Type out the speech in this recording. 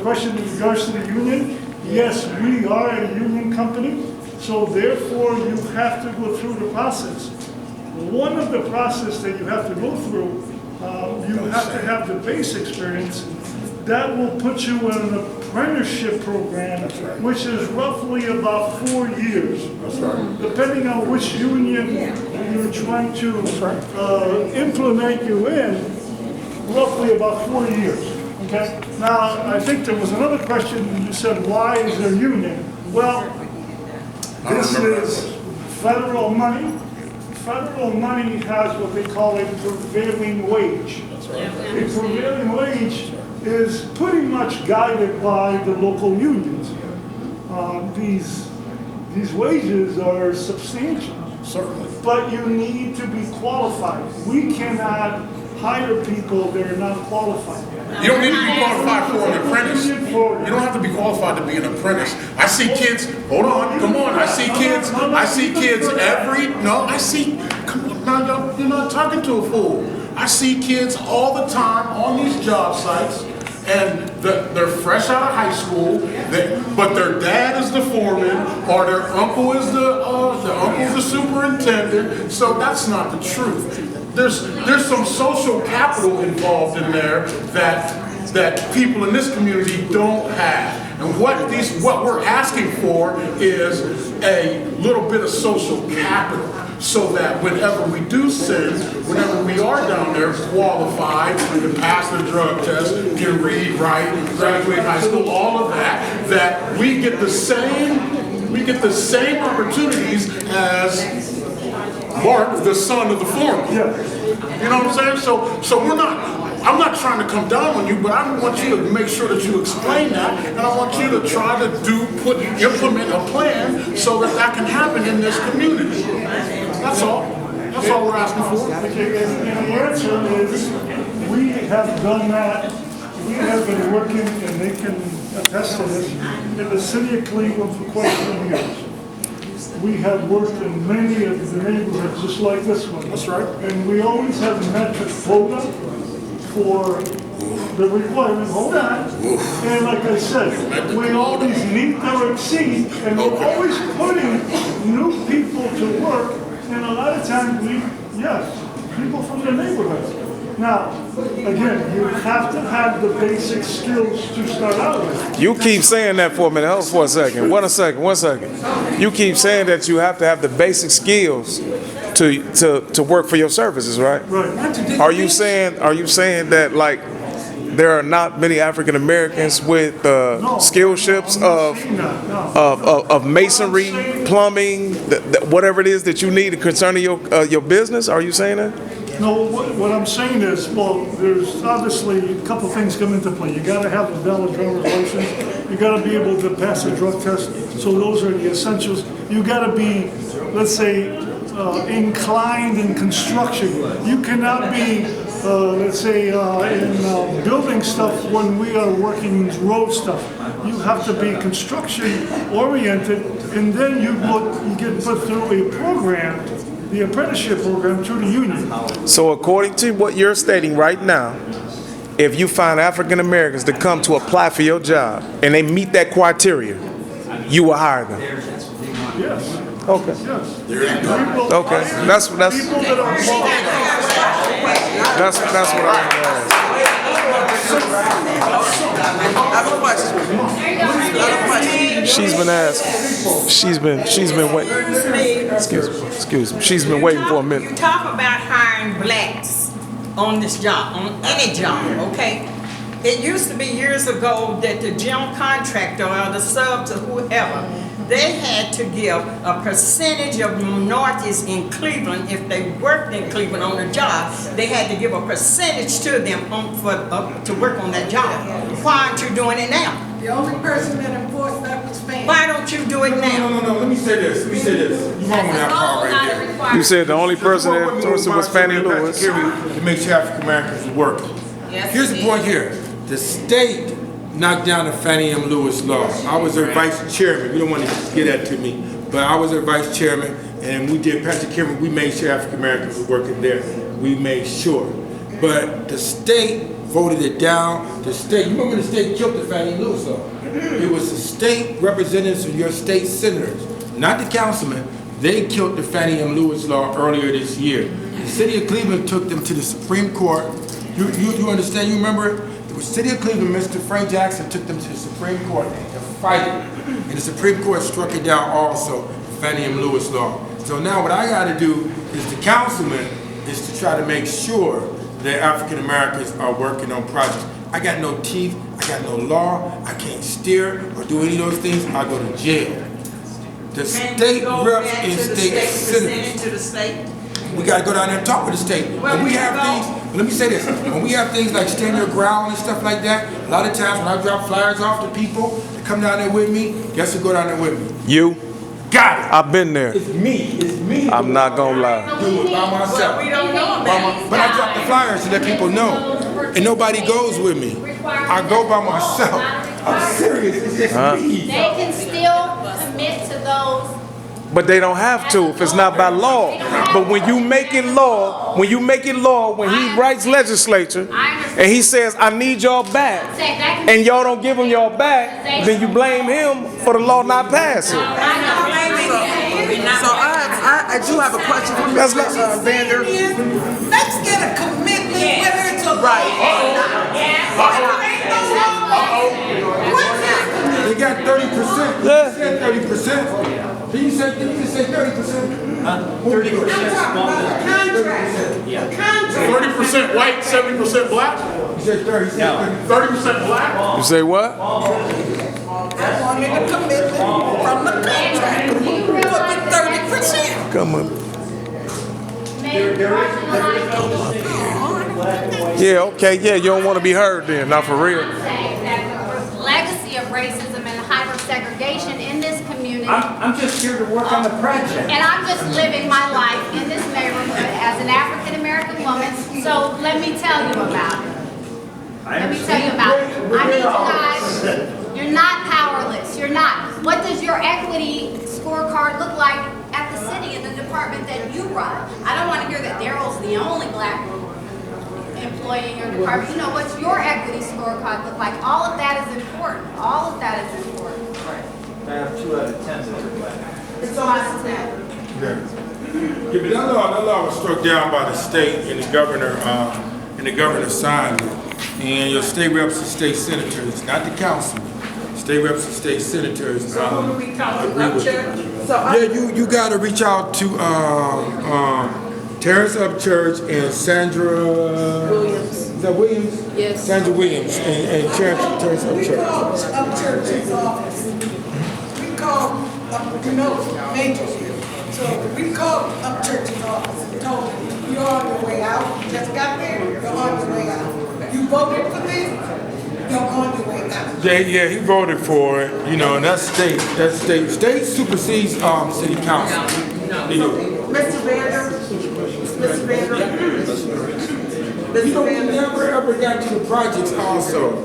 question in regards to the union, yes, we are a union company, so therefore you have to go through the process. One of the process that you have to go through, you have to have the base experience. That will put you in an apprenticeship program, which is roughly about 4 years. Depending on which union you're trying to implement you in, roughly about 4 years. Okay. Now, I think there was another question. You said, why is there union? Well, this is federal money. Federal money has what they call a prevailing wage. A prevailing wage is pretty much guided by the local unions. These wages are substantial. Certainly. But you need to be qualified. We cannot hire people that are not qualified. You don't need to be qualified for an apprentice. You don't have to be qualified to be an apprentice. I see kids, hold on, come on. I see kids come on, now you're not talking to a fool. I see kids all the time on these job sites, and they're fresh out of high school, but their dad is the foreman, or their uncle is the superintendent. So that's not the truth. There's some social capital involved in there that people in this community don't have. And what we're asking for is a little bit of social capital, so that whenever we do send, whenever we are down there qualified to pass the drug test, can read, write, graduate high school, all of that we get the same opportunities as Mark, the son of the foreman. You know what I'm saying? So I'm not trying to come down on you, but I want you to make sure that you explain that, and I want you to try to implement a plan so that can happen in this community. That's all. That's all we're asking for. Okay, and the answer is, we have done that. We have been working, and they can attest to this, in the city of Cleveland for quite a few years. We have worked in many of the neighborhoods just like this one. That's right. And we always have met the quota for the requirement. Hold on. And like I said, we always meet or exceed, and we're always putting new people to work. And a lot of times people from the neighborhood. Now, again, you have to have the basic skills to start out with. You keep saying that for a minute. Hold on for a second. One second. You keep saying that you have to have the basic skills to work for your services, right? Right. Are you saying that, like, there are not many African Americans with skillships of masonry, plumbing, whatever it is that you need concerning your business? Are you saying that? No, what I'm saying is, well, there's obviously a couple things come into play. You got to have a valid driver's license. You got to be able to pass a drug test. So those are the essentials. You got to be, let's say, inclined in construction. You cannot be, let's say, in building stuff when we are working road stuff. You have to be construction oriented, and then you get put through a program, the apprenticeship program, through the union. So according to what you're stating right now, if you find African Americans to come to apply for your job and they meet that criteria, you will hire them. Yes. Okay. Yes. Okay. That's what I want to ask. I have a question. She's been asking. She's been waiting. Excuse me. She's been waiting for a minute. You talk about hiring blacks on this job, on any job, okay? It used to be years ago that the general contractor or the sub to whoever, they had to give a percentage of minorities in Cleveland, if they worked in Cleveland on the job, they had to give a percentage to them to work on that job. Why aren't you doing it now? The only person that enforced that was Fannie. Why don't you do it now? No. Let me say this. You wrong on that part right there. You said the only person that endorsed it was Fannie Lewis. To make sure African Americans work. Here's the point here. The state knocked down the Fannie M. Lewis law. I was their vice chairman. You don't want to get that to me. But I was their vice chairman, and we did Pastor Cameron. We made sure African Americans were working there. We made sure. But the state voted it down. The state, you remember the state killed the Fannie Lewis law? It was the state representatives of your state senators, not the councilmen. They killed the Fannie M. Lewis law earlier this year. The city of Cleveland took them to the Supreme Court. You understand, you remember? The city of Cleveland, Mr. Frank Jackson took them to the Supreme Court to fight it. And the Supreme Court struck it down also, the Fannie M. Lewis law. So now what I gotta do is the councilman is to try to make sure that African Americans are working on projects. I got no teeth, I got no law, I can't steer or do any of those things, I go to jail. The state reps and state senators. We gotta go down there and talk with the state. When we have things, let me say this, when we have things like stand your ground and stuff like that, a lot of times when I drop flyers off to people that come down there with me, guess who go down there with me? You? Got it. I've been there. It's me. I'm not gonna lie. Do it by myself. We don't know about it. But I drop the flyers to let people know. And nobody goes with me. I go by myself. I'm serious. It's just me. They can still commit to those. But they don't have to if it's not by law. But when you making law, when he writes legislature and he says, I need y'all back, and y'all don't give him y'all back, then you blame him for the law not passing. So I do have a question for That's Mr. not- Vander. Let's get a commitment whether it's a Right. They got 30%. You Yeah. said 30%. Did you say 30%? 30% white, 70% black? You said 30. 30% black? You say what? I wanted a commitment from the contractor for the 30%. Come on. Yeah, okay, yeah, you don't want to be heard then, not for real. I'm saying that the legacy of racism and hyper segregation in this community. I'm just here to work on the project. And I'm just living my life in this neighborhood as an African American woman. So let me tell you about it. Let me tell you about it. I need you guys. You're not powerless. You're not. What does your equity scorecard look like at the city in the department that you run? I don't want to hear that Daryl's the only black employee in your department. You know, what's your equity scorecard look like? All of that is important. All of that is important. I have 2 out of 10 that are black. It's all about that. Yeah, but that law was struck down by the state and the governor signed it. And your state reps and state senators, not the councilman, state reps and state senators. Who do we talk to, Upchurch? You got to reach out to Terrence Upchurch and Sandra Williams. Is that Williams? Yes. Sandra Williams and Terrence Upchurch. Upchurch's office. We called, Major here. So we called Upchurch's office and told him, you're on your way out. You just got there, you're on your way out. You voted for this, you're on your way out. Yeah, he voted for it, and that's state supersedes city council. They do. Mr. Vander. We never ever got to the projects also.